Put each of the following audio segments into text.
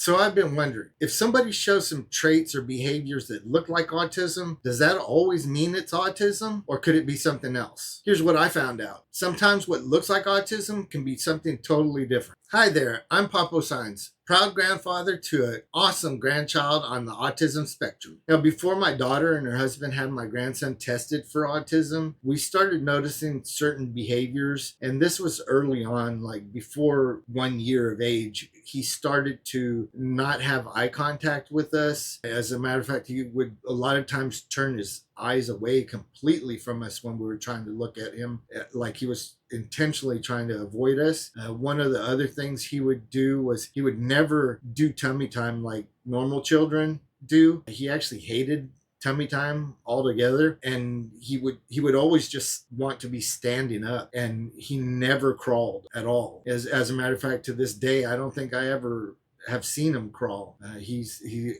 So I've been wondering, if somebody shows some traits or behaviors that look like autism, does that always mean it's autism, or could it be something else? Here's what I found out. Sometimes what looks like autism can be something totally different. Hi there, I'm Papo Signs, proud grandfather to an awesome grandchild on the autism spectrum. Now, before my daughter and her husband had my grandson tested for autism, we started noticing certain behaviors, and this was early on, like before 1 year of age. He started to not have eye contact with us. As a matter of fact, he would a lot of times turn his eyes away completely from us when we were trying to look at him, like he was intentionally trying to avoid us. One of the other things he would do was he would never do tummy time like normal children do. He actually hated tummy time altogether, and he would always just want to be standing up, and he never crawled at all. As a matter of fact, to this day, I don't think I ever have seen him crawl. He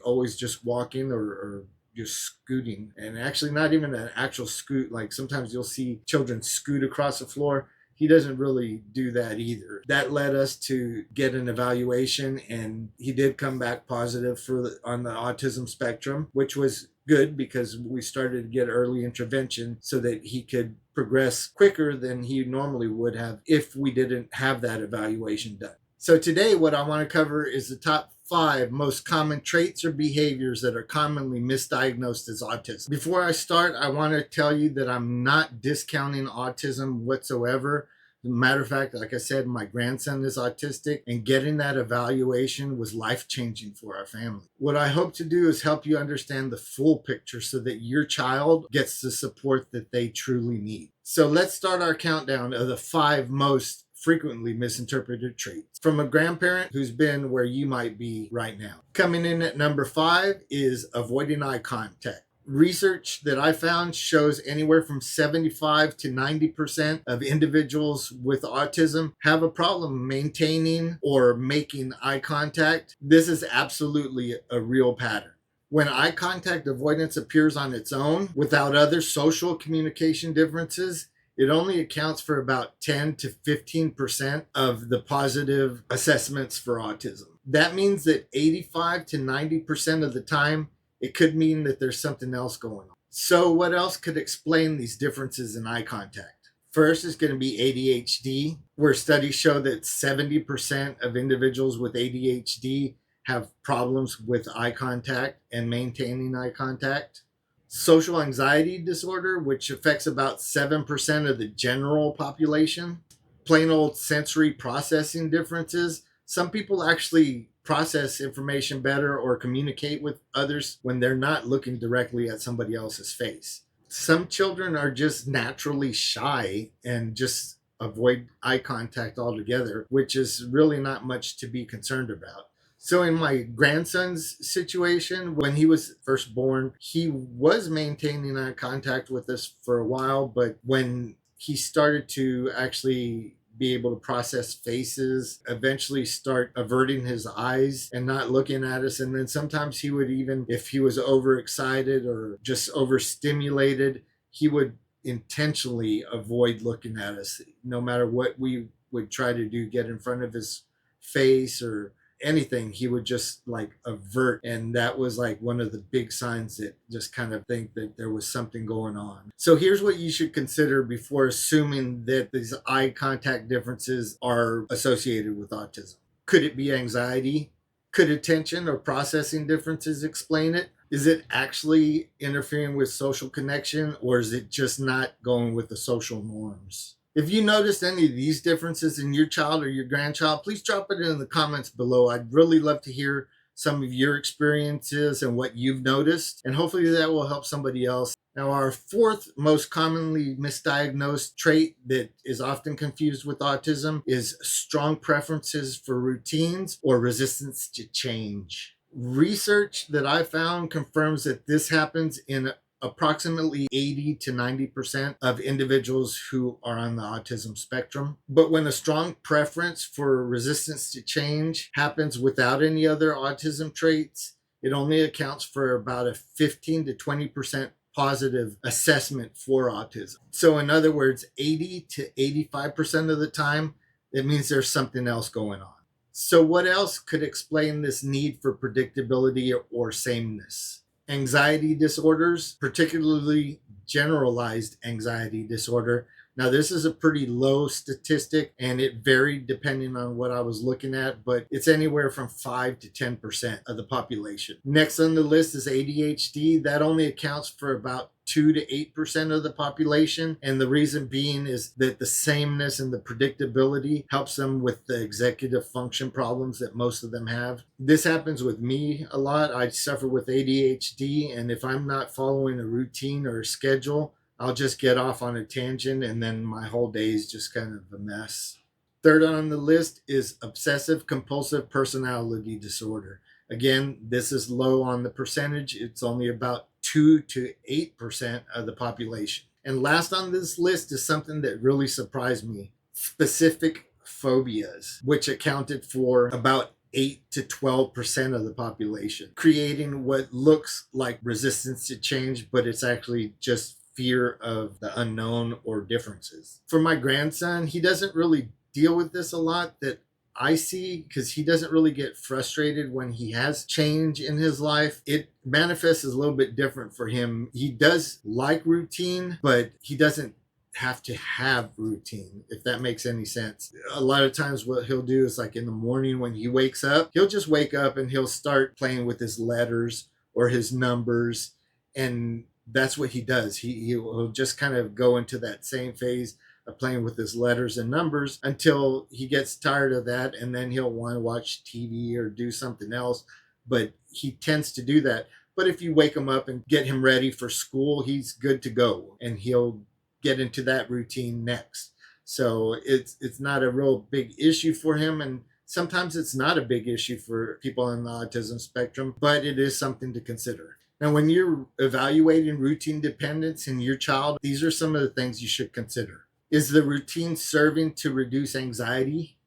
always just walking or just scooting, and actually not even an actual scoot. Like sometimes you'll see children scoot across the floor. He doesn't really do that either. That led us to get an evaluation, and he did come back positive on the autism spectrum, which was good because we started to get early intervention so that he could progress quicker than he normally would have if we didn't have that evaluation done. So today what I want to cover is the top 5 most common traits or behaviors that are commonly misdiagnosed as autism. Before I start, I want to tell you that I'm not discounting autism whatsoever. As a matter of fact, like I said, my grandson is autistic, and getting that evaluation was life-changing for our family. What I hope to do is help you understand the full picture so that your child gets the support that they truly need. So let's start our countdown of the 5 most frequently misinterpreted traits from a grandparent who's been where you might be right now. Coming in at number 5 is avoiding eye contact. Research that I found shows anywhere from 75 to 90% of individuals with autism have a problem maintaining or making eye contact. This is absolutely a real pattern. When eye contact avoidance appears on its own without other social communication differences, it only accounts for about 10 to 15% of the positive assessments for autism. That means that 85 to 90% of the time, it could mean that there's something else going on. So what else could explain these differences in eye contact? First is going to be ADHD, where studies show that 70% of individuals with ADHD have problems with eye contact and maintaining eye contact. Social anxiety disorder, which affects about 7% of the general population. Plain old sensory processing differences. Some people actually process information better or communicate with others when they're not looking directly at somebody else's face. Some children are just naturally shy and just avoid eye contact altogether, which is really not much to be concerned about. So in my grandson's situation, when he was first born, he was maintaining eye contact with us for a while, but when he started to actually be able to process faces, eventually start averting his eyes and not looking at us. And then sometimes he would, even if he was overexcited or just overstimulated, he would intentionally avoid looking at us. No matter what we would try to do, get in front of his face or anything, he would just like avert. And that was like one of the big signs that just kind of think that there was something going on. So here's what you should consider before assuming that these eye contact differences are associated with autism. Could it be anxiety? Could attention or processing differences explain it? Is it actually interfering with social connection, or is it just not going with the social norms? If you noticed any of these differences in your child or your grandchild, please drop it in the comments below. I'd really love to hear some of your experiences and what you've noticed, and hopefully that will help somebody else. Now, our 4th most commonly misdiagnosed trait that is often confused with autism is strong preferences for routines or resistance to change. Research that I found confirms that this happens in approximately 80 to 90% of individuals who are on the autism spectrum. But when a strong preference for resistance to change happens without any other autism traits, it only accounts for about a 15 to 20% positive assessment for autism. So in other words, 80 to 85% of the time, it means there's something else going on. So, what else could explain this need for predictability or sameness? Anxiety disorders, particularly generalized anxiety disorder. Now, this is a pretty low statistic and it varied depending on what I was looking at, but it's anywhere from 5 to 10% of the population. Next on the list is ADHD. That only accounts for about 2 to 8% of the population. And the reason being is that the sameness and the predictability helps them with the executive function problems that most of them have. This happens with me a lot. I suffer with ADHD, and if I'm not following a routine or a schedule, I'll just get off on a tangent and then my whole day is just kind of a mess. Third on the list is obsessive compulsive personality disorder. Again, this is low on the percentage. It's only about 2 to 8% of the population. And last on this list is something that really surprised me: specific phobias, which accounted for about 8 to 12% of the population, creating what looks like resistance to change, but it's actually just fear of the unknown or differences. For my grandson, he doesn't really deal with this a lot that I see, because he doesn't really get frustrated when he has change in his life. It manifests as a little bit different for him. He does like routine, but he doesn't have to have routine, if that makes any sense. A lot of times what he'll do is, like in the morning when he wakes up, he'll just wake up and he'll start playing with his letters or his numbers, and that's what he does. He'll just kind of go into that same phase of playing with his letters and numbers until he gets tired of that, and then he'll want to watch TV or do something else. But he tends to do that. But if you wake him up and get him ready for school, he's good to go, and he'll get into that routine next. So it's not a real big issue for him, and sometimes it's not a big issue for people on the autism spectrum, but it is something to consider. Now, when you're evaluating routine dependence in your child, these are some of the things you should consider. Is the routine serving to reduce anxiety?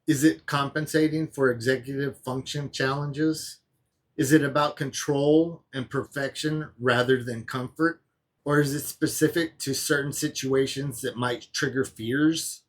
Is it compensating for executive function challenges? Is it about control and perfection rather than comfort? Or is it specific to certain situations that might trigger fears?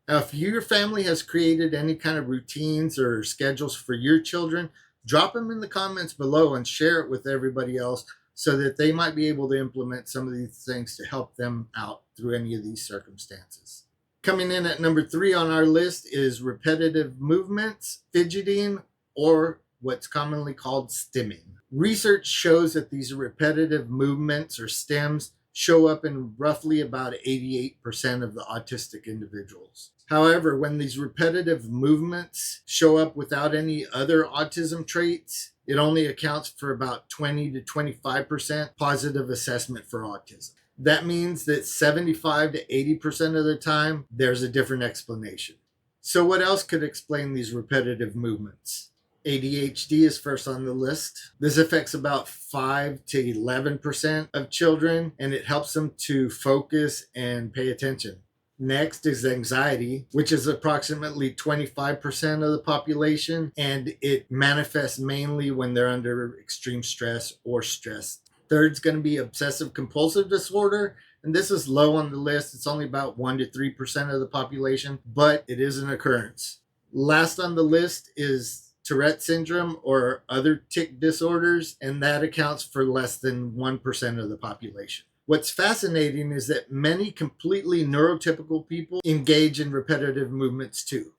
Now, if your family has created any kind of routines or schedules for your children, drop them in the comments below and share it with everybody else so that they might be able to implement some of these things to help them out through any of these circumstances. Coming in at number 3 on our list is repetitive movements, fidgeting, or what's commonly called stimming. Research shows that these repetitive movements or stims show up in roughly about 88% of the autistic individuals. However, when these repetitive movements show up without any other autism traits, it only accounts for about 20 to 25% positive assessment for autism. That means that 75 to 80% of the time, there's a different explanation. So what else could explain these repetitive movements? ADHD is first on the list. This affects about 5 to 11% of children, and it helps them to focus and pay attention. Next is anxiety, which is approximately 25% of the population, and it manifests mainly when they're under extreme stress or stress. Third's going to be obsessive compulsive disorder, and this is low on the list. It's only about 1 to 3% of the population, but it is an occurrence. Last on the list is Tourette syndrome or other tic disorders, and that accounts for less than 1% of the population. What's fascinating is that many completely neurotypical people engage in repetitive movements too.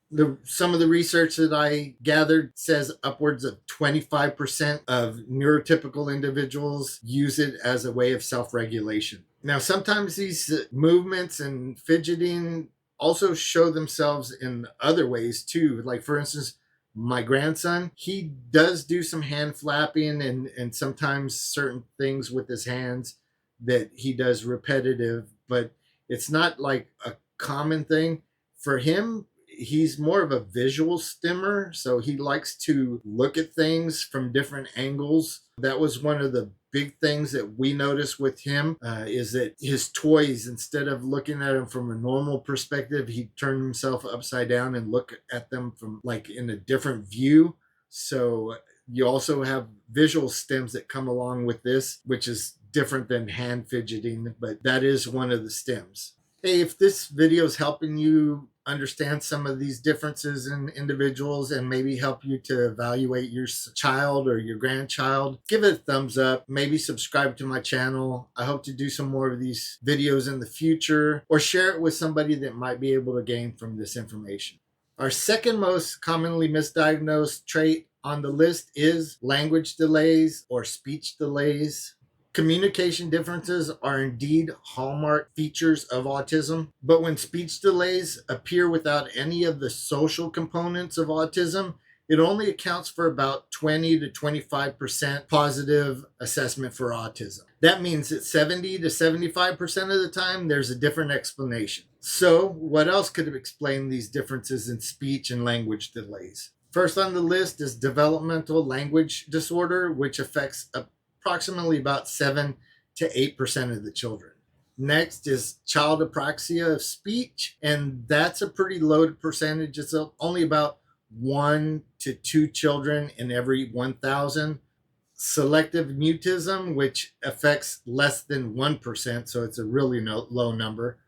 Some of the research that I gathered says upwards of 25% of neurotypical individuals use it as a way of self-regulation. Now, sometimes these movements and fidgeting also show themselves in other ways too. Like, for instance, my grandson, he does do some hand flapping and sometimes certain things with his hands that he does repetitive, but it's not like a common thing. For him, he's more of a visual stimmer, so he likes to look at things from different angles. That was one of the big things that we noticed with him, is that his toys, instead of looking at them from a normal perspective, he'd turn himself upside down and look at them from like in a different view. So you also have visual stims that come along with this, which is different than hand fidgeting, but that is one of the stims. Hey, if this video is helping you understand some of these differences in individuals and maybe help you to evaluate your child or your grandchild, give it a thumbs up. Maybe subscribe to my channel. I hope to do some more of these videos in the future, or share it with somebody that might be able to gain from this information. Our second most commonly misdiagnosed trait on the list is language delays or speech delays. Communication differences are indeed hallmark features of autism, but when speech delays appear without any of the social components of autism, it only accounts for about 20 to 25% positive assessment for autism. That means that 70 to 75% of the time, there's a different explanation. So, what else could explain these differences in speech and language delays? First on the list is developmental language disorder, which affects approximately about 7 to 8% of the children. Next is child apraxia of speech, and that's a pretty low percentage. It's only about 1 to 2 children in every 1,000. Selective mutism, which affects less than 1%, so it's a really low number.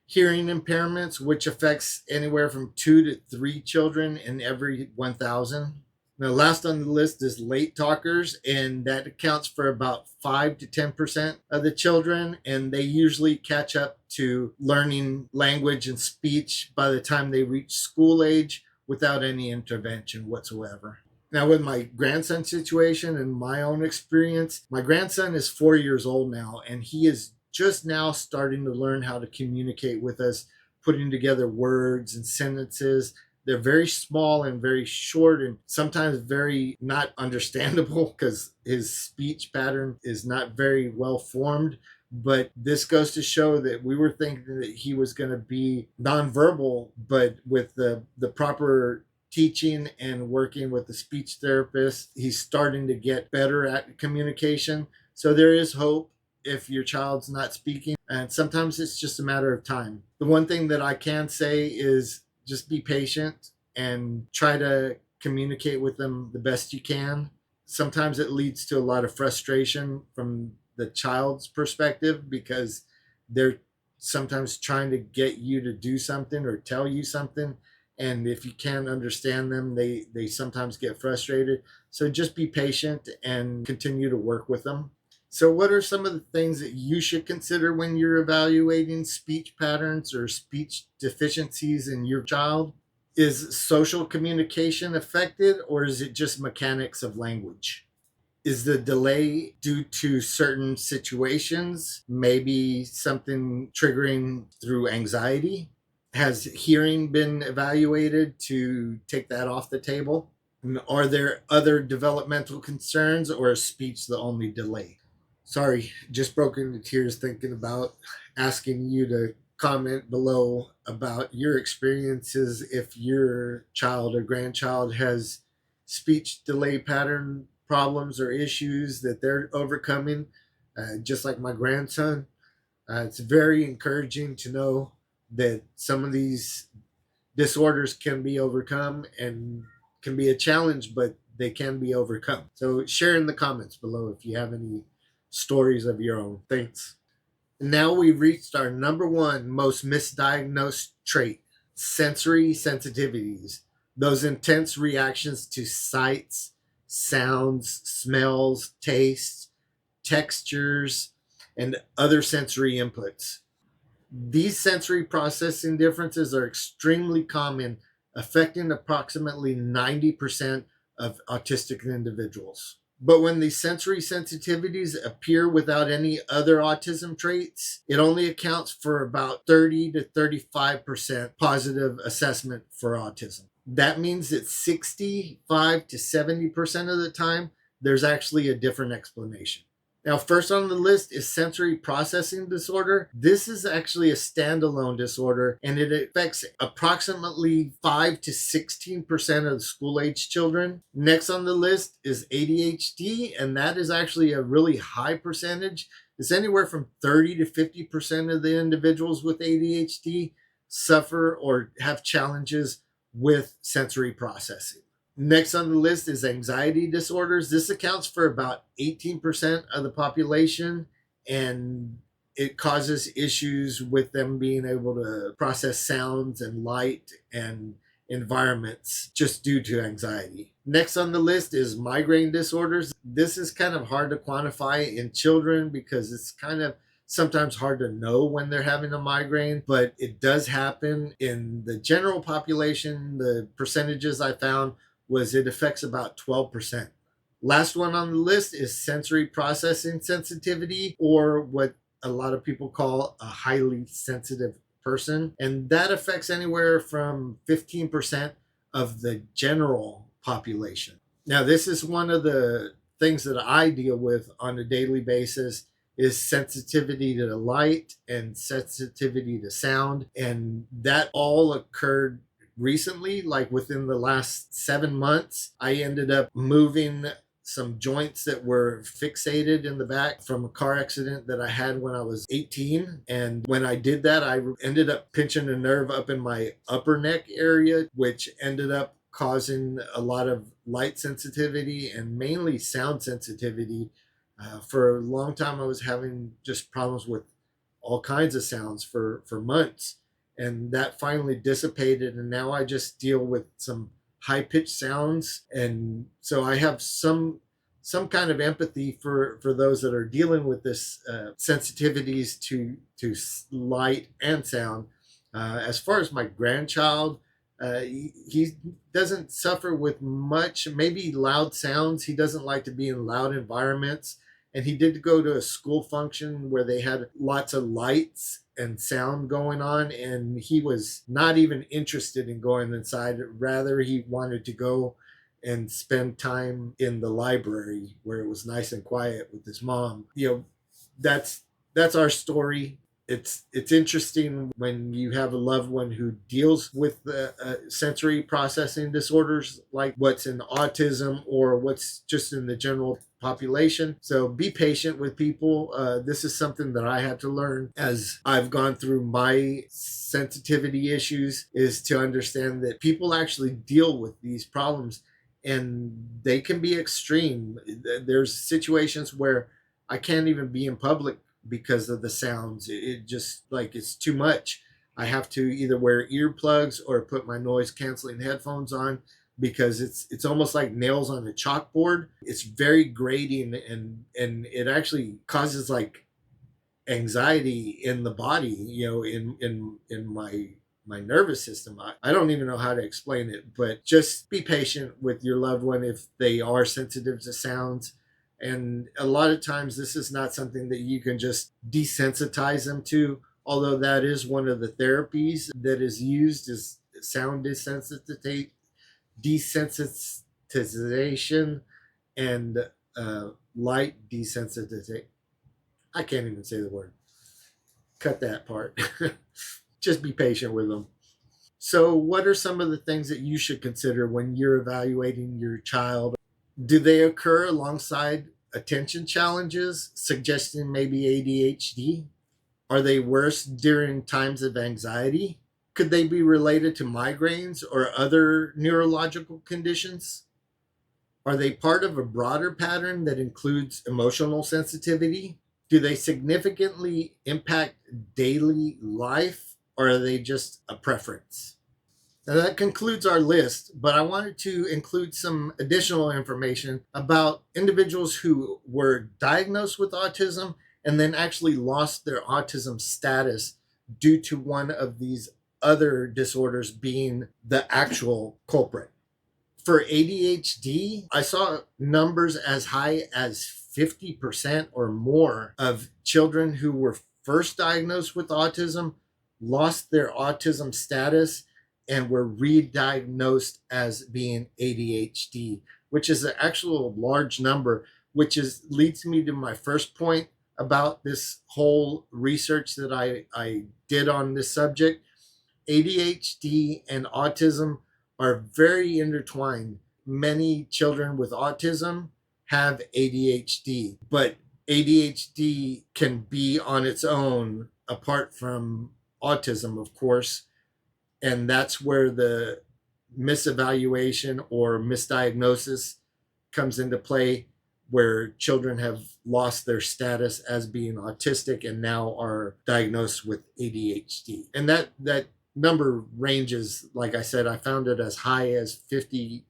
Hearing impairments, which affects anywhere from 2 to 3 children in every 1,000. Now, last on the list is late talkers, and that accounts for about 5 to 10% of the children, and they usually catch up to learning language and speech by the time they reach school age without any intervention whatsoever. Now, with my grandson situation and my own experience, my grandson is 4 years old now, and he is just now starting to learn how to communicate with us, putting together words and sentences. They're very small and very short and sometimes very not understandable because his speech pattern is not very well formed. But this goes to show that we were thinking that he was going to be nonverbal, but with the proper teaching and working with the speech therapist, he's starting to get better at communication. So there is hope if your child's not speaking, and sometimes it's just a matter of time. The one thing that I can say is just be patient and try to communicate with them the best you can. Sometimes it leads to a lot of frustration from the child's perspective because they're sometimes trying to get you to do something or tell you something. And if you can't understand them, they sometimes get frustrated. So just be patient and continue to work with them. So what are some of the things that you should consider when you're evaluating speech patterns or speech deficiencies in your child? Is social communication affected, or is it just mechanics of language? Is the delay due to certain situations, maybe something triggering through anxiety? Has hearing been evaluated to take that off the table? And are there other developmental concerns, or is speech the only delay? Sorry, just broke into tears thinking about asking you to comment below about your experiences if your child or grandchild has speech delay pattern problems or issues that they're overcoming, just like my grandson. It's very encouraging to know that some of these disorders can be overcome and can be a challenge, but they can be overcome. So share in the comments below if you have any stories of your own. Thanks. Now we've reached our number one most misdiagnosed trait, sensory sensitivities. Those intense reactions to sights, sounds, smells, tastes, textures, and other sensory inputs. These sensory processing differences are extremely common, affecting approximately 90% of autistic individuals. But when these sensory sensitivities appear without any other autism traits, it only accounts for about 30 to 35% positive assessment for autism. That means that 65 to 70% of the time, there's actually a different explanation. Now, first on the list is sensory processing disorder. This is actually a standalone disorder, and it affects approximately 5 to 16% of school-age children. Next on the list is ADHD, and that is actually a really high percentage. It's anywhere from 30 to 50% of the individuals with ADHD suffer or have challenges with sensory processing. Next on the list is anxiety disorders. This accounts for about 18% of the population, and it causes issues with them being able to process sounds and light and environments just due to anxiety. Next on the list is migraine disorders. This is kind of hard to quantify in children because it's kind of sometimes hard to know when they're having a migraine, but it does happen in the general population. The percentages I found was it affects about 12%. Last one on the list is sensory processing sensitivity, or what a lot of people call a highly sensitive person. And that affects anywhere from 15% of the general population. Now, this is one of the things that I deal with on a daily basis is sensitivity to light and sensitivity to sound. And that all occurred recently, like within the last 7 months. I ended up moving some joints that were fixated in the back from a car accident that I had when I was 18. And when I did that, I ended up pinching a nerve up in my upper neck area, which ended up causing a lot of light sensitivity and mainly sound sensitivity. For a long time, I was having just problems with all kinds of sounds for months. And that finally dissipated. And now I just deal with some high pitched sounds. And so I have some kind of empathy for those that are dealing with this sensitivities to light and sound. As far as my grandchild, he doesn't suffer with much, maybe loud sounds. He doesn't like to be in loud environments. And he did go to a school function where they had lots of lights and sound going on, and he was not even interested in going inside. Rather, he wanted to go and spend time in the library where it was nice and quiet with his mom. That's our story. It's interesting when you have a loved one who deals with the sensory processing disorders like what's in autism or what's just in the general population. So be patient with people. This is something that I had to learn as I've gone through my sensitivity issues, is to understand that people actually deal with these problems and they can be extreme. There's situations where I can't even be in public because of the sounds. It just, like, it's too much. I have to either wear earplugs or put my noise canceling headphones on because it's almost like nails on a chalkboard. It's very grating, and it actually causes like anxiety in the body, in my nervous system. I don't even know how to explain it, but just be patient with your loved one if they are sensitive to sounds. And a lot of times this is not something that you can just desensitize them to, although that is one of the therapies that is used, is sound desensitization and light desensitization. I can't even say the word. Cut that part. Just be patient with them. So, what are some of the things that you should consider when you're evaluating your child? Do they occur alongside attention challenges, suggesting maybe ADHD? Are they worse during times of anxiety? Could they be related to migraines or other neurological conditions? Are they part of a broader pattern that includes emotional sensitivity? Do they significantly impact daily life, or are they just a preference? Now that concludes our list, but I wanted to include some additional information about individuals who were diagnosed with autism and then actually lost their autism status due to one of these other disorders being the actual culprit. For ADHD, I saw numbers as high as 50% or more of children who were first diagnosed with autism lost their autism status and were re-diagnosed as being ADHD, which is an actual large number, which leads me to my first point about this whole research that I did on this subject. ADHD and autism are very intertwined. Many children with autism have ADHD, but ADHD can be on its own apart from autism, of course. And that's where the misevaluation or misdiagnosis comes into play. where children have lost their status as being autistic and now are diagnosed with ADHD. And that number ranges, like I said, I found it as high as 52%,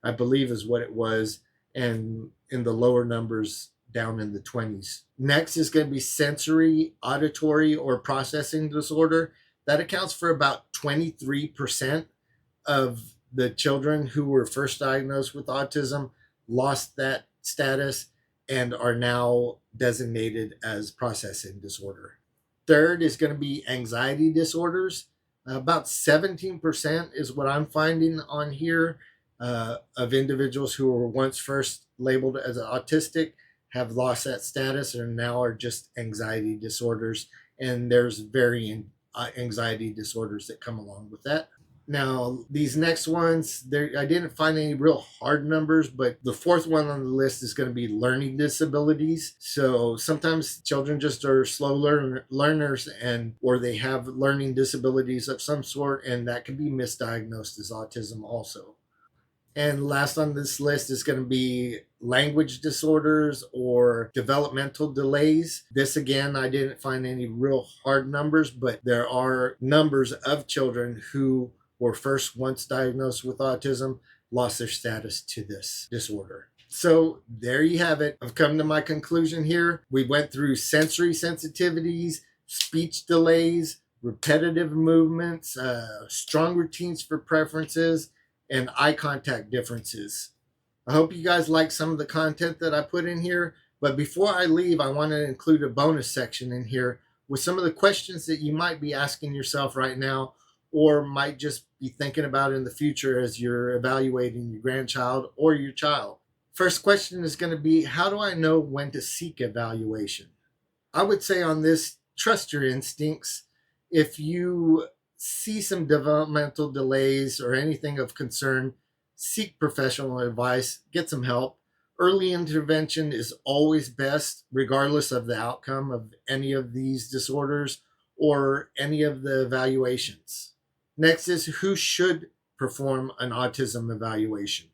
I believe is what it was, and in the lower numbers down in the 20s. Next is going to be sensory, auditory, or processing disorder. That accounts for about 23% of the children who were first diagnosed with autism, lost that status, and are now designated as processing disorder. Third is going to be anxiety disorders. About 17% is what I'm finding on here of individuals who were once first labeled as autistic, have lost that status, and now are just anxiety disorders. And there's varying anxiety disorders that come along with that. Now, these next ones, I didn't find any real hard numbers, but the fourth one on the list is going to be learning disabilities. So sometimes children just are slow learners, or they have learning disabilities of some sort, and that can be misdiagnosed as autism also. And last on this list is going to be language disorders or developmental delays. This, again, I didn't find any real hard numbers, but there are numbers of children who were first once diagnosed with autism, lost their status to this disorder. So there you have it. I've come to my conclusion here. We went through sensory sensitivities, speech delays, repetitive movements, strong routines for preferences, and eye contact differences. I hope you guys like some of the content that I put in here, but before I leave, I want to include a bonus section in here with some of the questions that you might be asking yourself right now, or might just be thinking about in the future as you're evaluating your grandchild or your child. First question is going to be, how do I know when to seek evaluation? I would say on this, trust your instincts. If you see some developmental delays or anything of concern, seek professional advice, get some help. Early intervention is always best, regardless of the outcome of any of these disorders or any of the evaluations. Next is, who should perform an autism evaluation?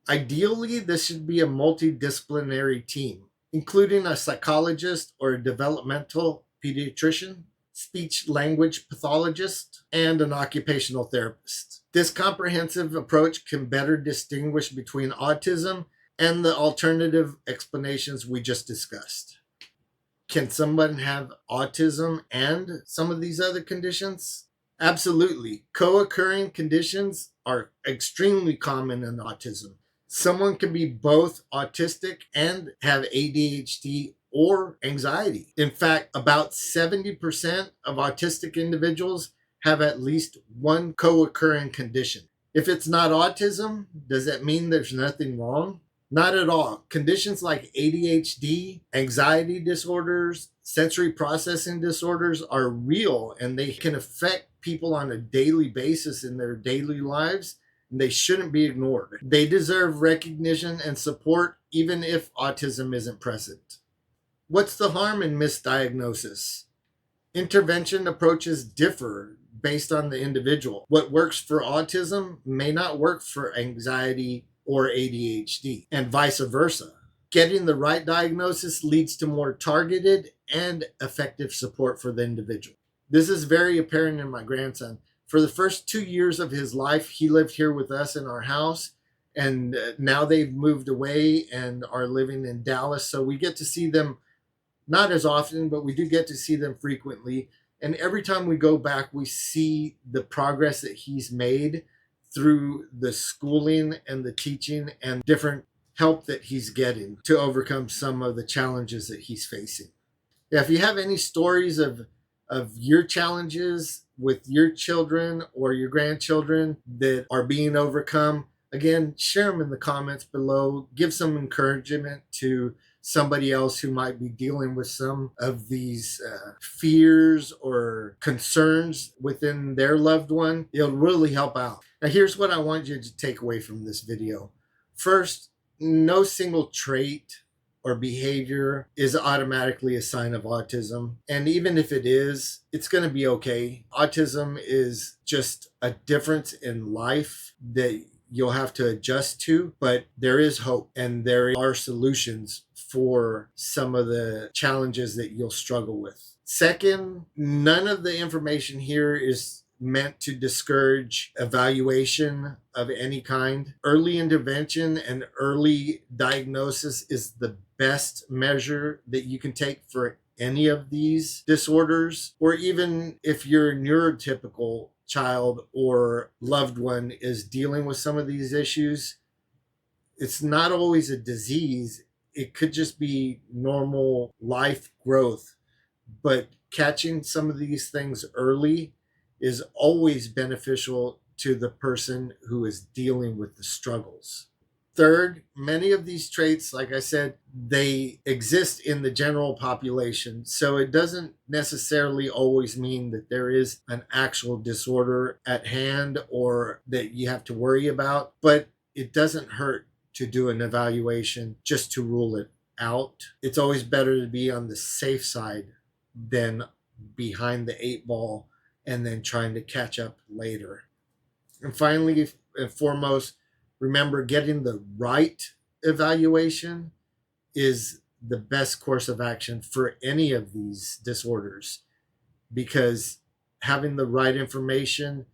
Ideally, this should be a multidisciplinary team, including a psychologist or a developmental pediatrician, speech language pathologist, and an occupational therapist. This comprehensive approach can better distinguish between autism and the alternative explanations we just discussed. Can someone have autism and some of these other conditions? Absolutely. Co-occurring conditions are extremely common in autism. Someone can be both autistic and have ADHD or anxiety. In fact, about 70% of autistic individuals have at least one co-occurring condition. If it's not autism, does that mean there's nothing wrong? Not at all. Conditions like ADHD, anxiety disorders, sensory processing disorders are real, and they can affect people on a daily basis in their daily lives, and they shouldn't be ignored. They deserve recognition and support even if autism isn't present. What's the harm in misdiagnosis? Intervention approaches differ based on the individual. What works for autism may not work for anxiety or ADHD, and vice versa. Getting the right diagnosis leads to more targeted and effective support for the individual. This is very apparent in my grandson. For the first 2 years of his life, he lived here with us in our house, and now they've moved away and are living in Dallas, so we get to see them not as often, but we do get to see them frequently. And every time we go back, we see the progress that he's made through the schooling and the teaching and different help that he's getting to overcome some of the challenges that he's facing. Yeah, if you have any stories of your challenges with your children or your grandchildren that are being overcome, again, share them in the comments below. Give some encouragement to somebody else who might be dealing with some of these fears or concerns within their loved one. It'll really help out. Now, here's what I want you to take away from this video. First, no single trait or behavior is automatically a sign of autism. And even if it is, it's going to be okay. Autism is just a difference in life that you'll have to adjust to, but there is hope and there are solutions for some of the challenges that you'll struggle with. Second, none of the information here is meant to discourage evaluation of any kind. Early intervention and early diagnosis is the best measure that you can take for any of these disorders, or even if your neurotypical child or loved one is dealing with some of these issues, it's not always a disease. It could just be normal life growth. But catching some of these things early is always beneficial to the person who is dealing with the struggles. Third, many of these traits, like I said, they exist in the general population. So it doesn't necessarily always mean that there is an actual disorder at hand or that you have to worry about, but it doesn't hurt to do an evaluation just to rule it out. It's always better to be on the safe side than behind the eight ball and then trying to catch up later. And finally and foremost, remember, getting the right evaluation is the best course of action for any of these disorders, because having the right information,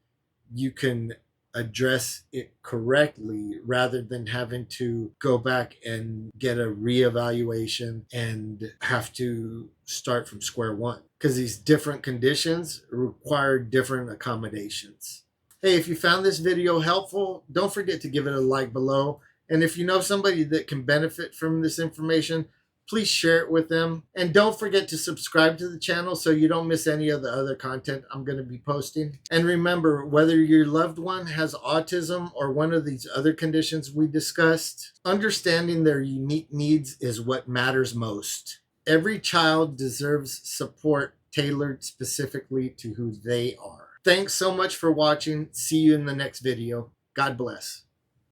you can address it correctly rather than having to go back and get a reevaluation and have to start from square one, because these different conditions require different accommodations. Hey, if you found this video helpful, don't forget to give it a like below. And if you know somebody that can benefit from this information, please share it with them. And don't forget to subscribe to the channel so you don't miss any of the other content I'm going to be posting. And remember, whether your loved one has autism or one of these other conditions we discussed, understanding their unique needs is what matters most. Every child deserves support tailored specifically to who they are. Thanks so much for watching. See you in the next video. God bless.